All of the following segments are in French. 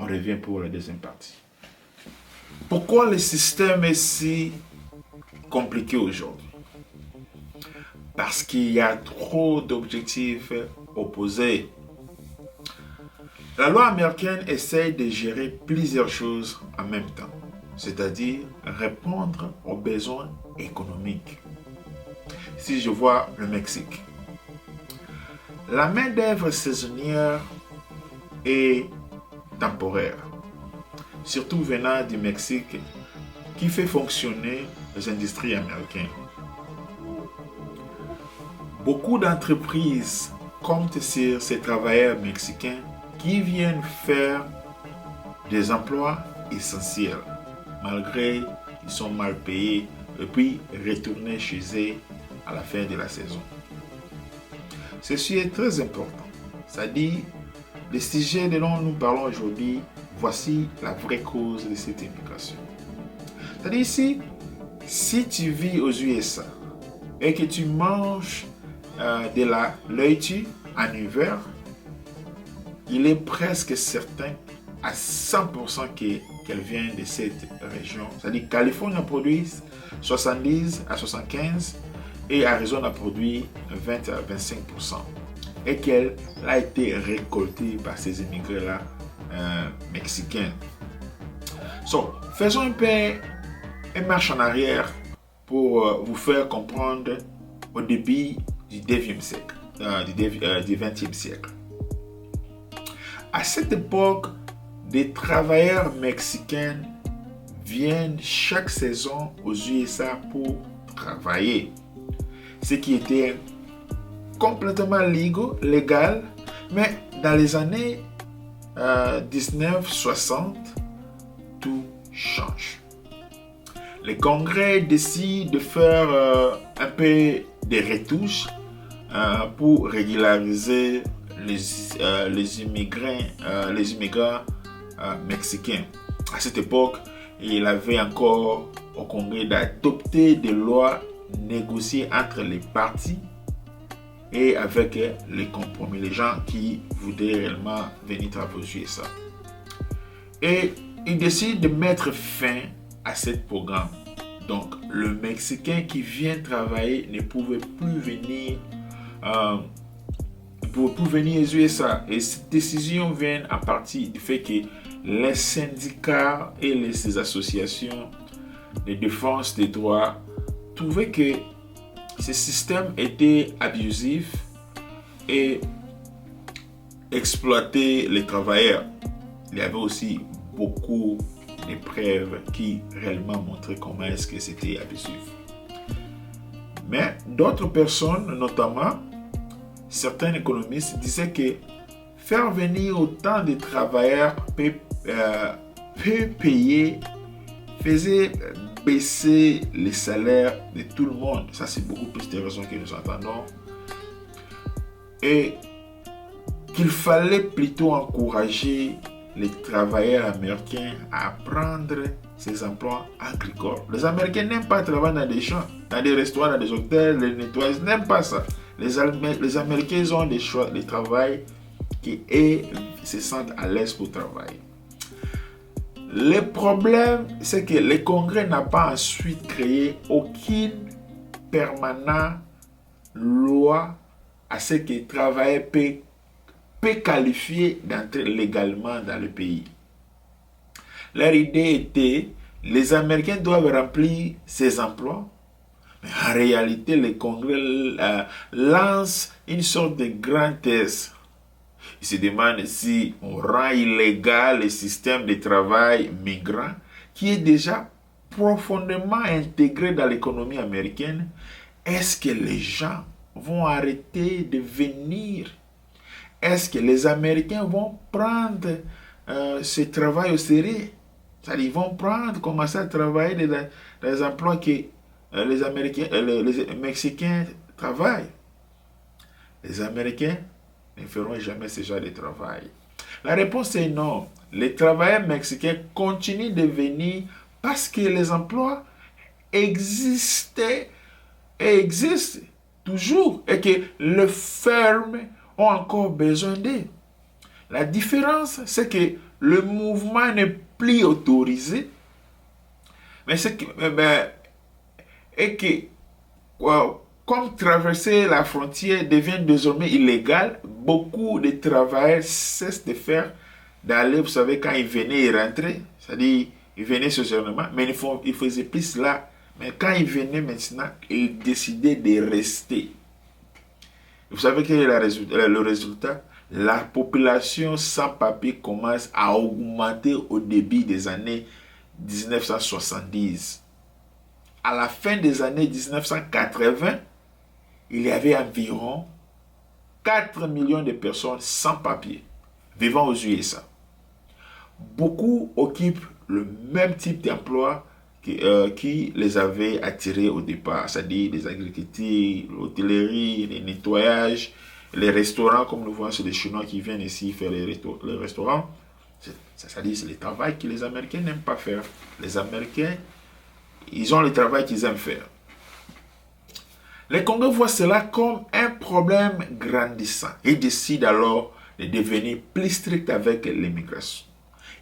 on revient pour la deuxième partie. Pourquoi le système est si compliqué aujourd'hui? Parce qu'il y a trop d'objectifs opposés. La loi américaine essaie de gérer plusieurs choses en même temps, c'est-à-dire répondre aux besoins économiques. Si je vois le Mexique, la main-d'œuvre saisonnière est temporaire, surtout venant du Mexique, qui fait fonctionner les industries américaines. Beaucoup d'entreprises comptent sur ces travailleurs mexicains qui viennent faire des emplois essentiels, malgré qu'ils sont mal payés, et puis retourner chez eux à la fin de la saison. Ceci est très important. C'est-à-dire, le sujet dont nous parlons aujourd'hui, voici la vraie cause de cette immigration. C'est-à-dire ici, si tu vis aux USA et que tu manges de la laitue en hiver, il est presque certain à 100% qu'elle vient de cette région. C'est-à-dire Californie a produit 70 à 75 et Arizona a produit 20 à 25%. Et qu'elle a été récoltée par ces immigrés-là mexicains. Faisons un peu une marche en arrière pour vous faire comprendre au début du 19e siècle, du 20e siècle. À cette époque, des travailleurs mexicains viennent chaque saison aux USA pour travailler, ce qui était complètement légal, mais dans les années 1960, tout change. Le Congrès décide de faire un peu de retouches pour régulariser les immigrants mexicains. À cette époque, il avait encore au Congrès d'adopter des lois négociées entre les partis et avec les compromis, les gens qui voulaient réellement venir travailler ça. Et il décide de mettre fin à ce programme. Donc, le Mexicain qui vient travailler ne pouvait plus venir aux USA. Et cette décision vient à partir du fait que les syndicats et les associations de défense des droits trouvaient que ce système était abusif et exploitait les travailleurs. Il y avait aussi beaucoup de preuves qui réellement montraient comment est-ce que c'était abusif. Mais d'autres personnes, notamment certains économistes, disaient que faire venir autant de travailleurs peu payés faisait baisser les salaires de tout le monde. Ça, c'est beaucoup plus de raisons que nous entendons. Et qu'il fallait plutôt encourager les travailleurs américains à prendre ces emplois agricoles. Les Américains n'aiment pas travailler dans des champs, dans des restaurants, dans des hôtels, les nettoyages, n'aiment pas ça. Les Américains, ils ont des choix de travail qui se sentent à l'aise pour travailler. Le problème, c'est que le Congrès n'a pas ensuite créé aucune permanente loi à ce que les travailleurs peut qualifier d'entrer légalement dans le pays. Leur idée était, les Américains doivent remplir ces emplois, mais en réalité, le Congrès lance une sorte de grand test. Il se demande si on rend illégal le système de travail migrant qui est déjà profondément intégré dans l'économie américaine. Est-ce que les gens vont arrêter de venir? Est-ce que les Américains vont prendre ce travail au sérieux? C'est-à-dire, ils vont commencer à travailler dans les emplois que les Mexicains travaillent. Les Américains ne feront jamais ce genre de travail. La réponse est non. Les travailleurs mexicains continuent de venir parce que les emplois existent toujours et que les fermes ont encore besoin d'eux. La différence, c'est que le mouvement n'est plus autorisé, mais c'est que, et que comme traverser la frontière devient désormais illégal, beaucoup de travailleurs cessent de faire, d'aller, vous savez, quand ils venaient et rentraient, c'est-à-dire, ils venaient socialement, mais ils ne faisaient plus cela. Mais quand ils venaient maintenant, ils décidaient de rester. Vous savez quel est le résultat? La population sans papier commence à augmenter au début des années 1970. À la fin des années 1980, il y avait environ 4 millions de personnes sans papier vivant aux USA. Beaucoup occupent le même type d'emploi qui les avait attirés au départ, c'est-à-dire les agricultures, l'hôtellerie, les nettoyages, les restaurants, comme nous voyons, c'est des Chinois qui viennent ici faire les restaurants. C'est-à-dire c'est le travail que les Américains n'aiment pas faire. Les Américains, ils ont le travail qu'ils aiment faire. Les Congolais voient cela comme un problème grandissant et décident alors de devenir plus strict avec l'immigration.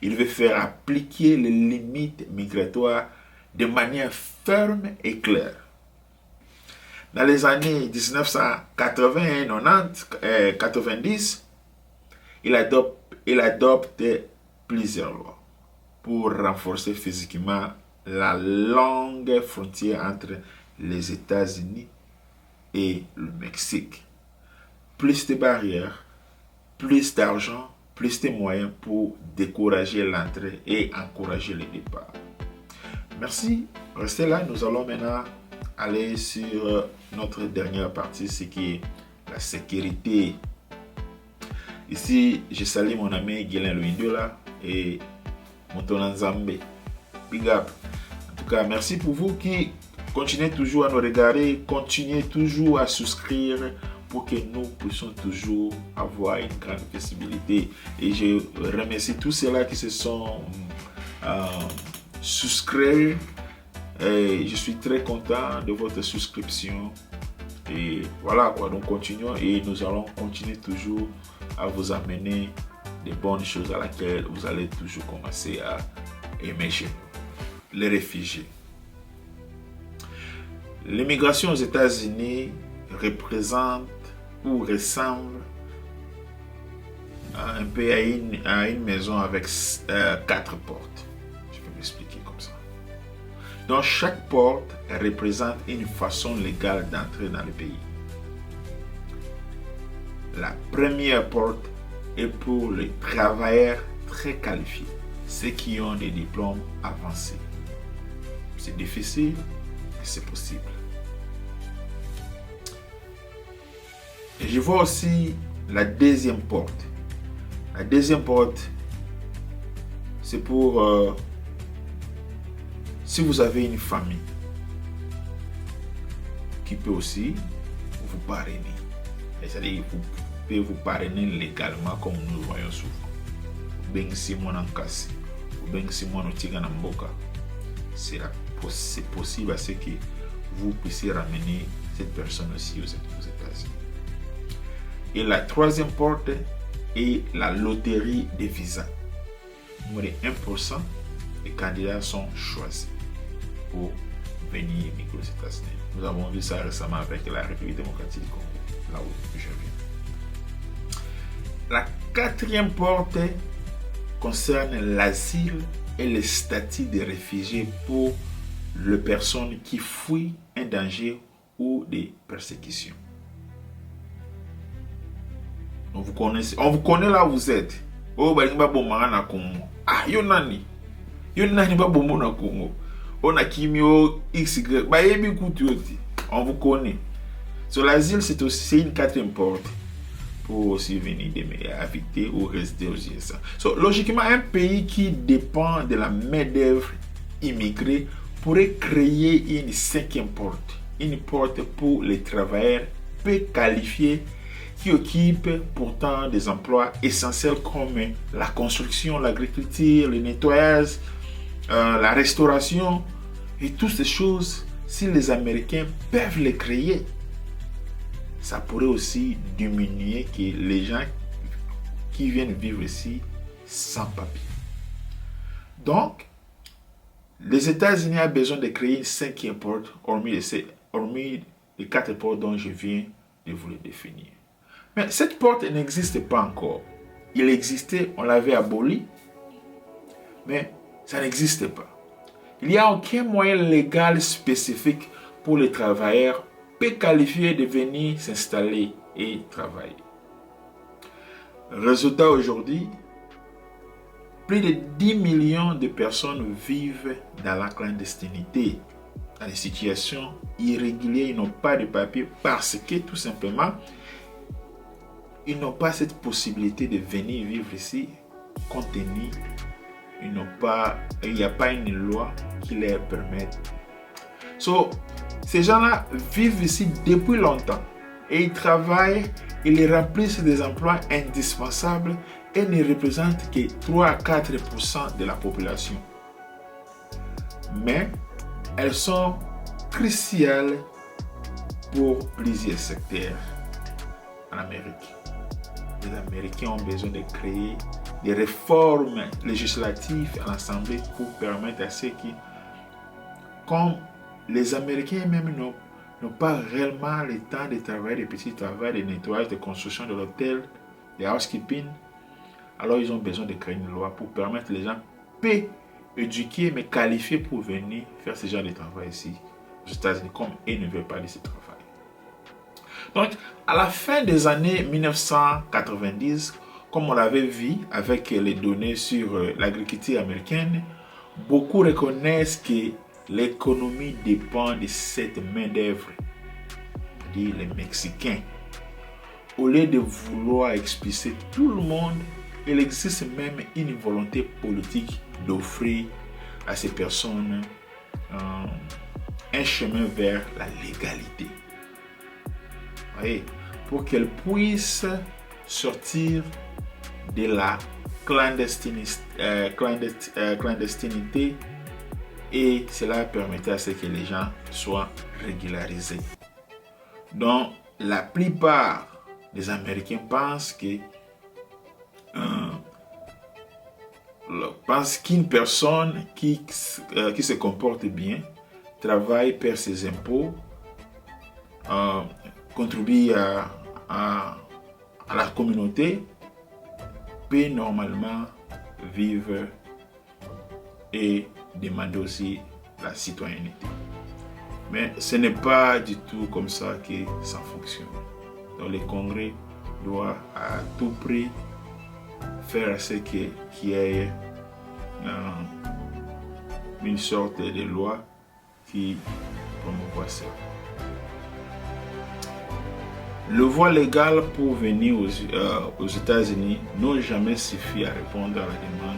Ils veulent faire appliquer les limites migratoires de manière ferme et claire. Dans les années 1980, 90, 90, il adopte plusieurs lois pour renforcer physiquement la longue frontière entre les États-Unis et le Mexique. Plus de barrières, plus d'argent, plus de moyens pour décourager l'entrée et encourager le départ. Merci, restez là. Nous allons maintenant aller sur notre dernière partie, ce qui est la sécurité. Ici, je salue mon ami Guilain Louindola et Moutona Nzambe. Big up. En tout cas, merci pour vous qui continuez toujours à nous regarder, continuez toujours à souscrire pour que nous puissions toujours avoir une grande visibilité. Et je remercie tous ceux-là qui se sont souscrits. Et je suis très content de votre souscription. Et voilà quoi, donc continuons et nous allons continuer toujours à vous amener des bonnes choses à laquelle vous allez toujours commencer à aimer chez nous. Les réfugiés. L'immigration aux États-Unis représente ou ressemble un peu à une maison avec 4 portes. Je vais m'expliquer comme ça. Donc chaque porte représente une façon légale d'entrer dans le pays. La première porte est pour les travailleurs très qualifiés, ceux qui ont des diplômes avancés. C'est difficile, mais c'est possible. Et je vois aussi la deuxième porte. La deuxième porte, c'est pour si vous avez une famille qui peut aussi vous parrainer. C'est-à-dire vous pouvez vous parrainer légalement comme nous le voyons souvent. Ben si mon encassi, ou ben si mon otiga namboka. C'est possible à ce que vous puissiez ramener cette personne aussi aux États-Unis. Et la troisième porte est la loterie des visas. Moins de 1% des candidats sont choisis pour venir immigrer aux États-Unis. Nous avons vu ça récemment avec la République démocratique du Congo, là où je viens. La quatrième porte concerne l'asile et le statut de réfugié pour les personnes qui fuient un danger ou des persécutions. On vous connaît là où vous êtes. Oh, bah, na Congo. Ah, yonani ba bomo na Congo. On a kimio XY. Bah, yebi kutuoti. On vous connaît. Sur l'asile, c'est aussi une quatrième porte pour aussi venir habiter ou rester aux USA. So, logiquement, un pays qui dépend de la main-d'œuvre immigrée pourrait créer une cinquième porte. Une porte pour les travailleurs peu qualifiés qui occupent pourtant des emplois essentiels comme la construction, l'agriculture, le nettoyage, la restauration et toutes ces choses. Si les Américains peuvent les créer, ça pourrait aussi diminuer que les gens qui viennent vivre ici sans papier. Donc, les États-Unis ont besoin de créer une cinquième porte, hormis les 4 portes dont je viens de vous les définir. Mais cette porte n'existe pas encore. Il existait, on l'avait aboli, mais ça n'existe pas. Il n'y a aucun moyen légal spécifique pour les travailleurs peu qualifiés de venir s'installer et travailler. Résultat aujourd'hui, plus de 10 millions de personnes vivent dans la clandestinité, dans des situations irrégulières, ils n'ont pas de papier parce que tout simplement, ils n'ont pas cette possibilité de venir vivre ici, compte tenu, il n'y a pas une loi qui leur permette. Ces gens-là vivent ici depuis longtemps et ils travaillent, ils remplissent des emplois indispensables et ne représentent que 3 à 4% de la population. Mais elles sont cruciales pour plusieurs secteurs en Amérique. Les Américains ont besoin de créer des réformes législatives à l'Assemblée pour permettre à ceux qui, comme les Américains même n'ont pas réellement le temps de travailler des petits travaux, de nettoyage, de construction de l'hôtel, de housekeeping, alors ils ont besoin de créer une loi pour permettre les gens peu éduqués mais qualifiés pour venir faire ce genre de travail ici aux États-Unis, comme ils ne veulent pas de ce travail. Donc, à la fin des années 1990, comme on l'avait vu avec les données sur l'agriculture américaine, beaucoup reconnaissent que l'économie dépend de cette main-d'œuvre, c'est-à-dire les Mexicains. Au lieu de vouloir expulser tout le monde, il existe même une volonté politique d'offrir à ces personnes un chemin vers la légalité. Voyez, pour qu'elles puissent sortir de la clandestinité et cela permettait à ce que les gens soient régularisés. Donc, la plupart des Américains pensent qu'une personne qui se comporte bien, travaille, perd ses impôts, contribue à la communauté, peut normalement vivre et demander aussi la citoyenneté. Mais ce n'est pas du tout comme ça que ça fonctionne. Donc le Congrès doit à tout prix faire ce qu'il y ait une sorte de loi qui promouvoit ça. Le voie légale pour venir aux États-Unis n'a jamais suffi à répondre à la demande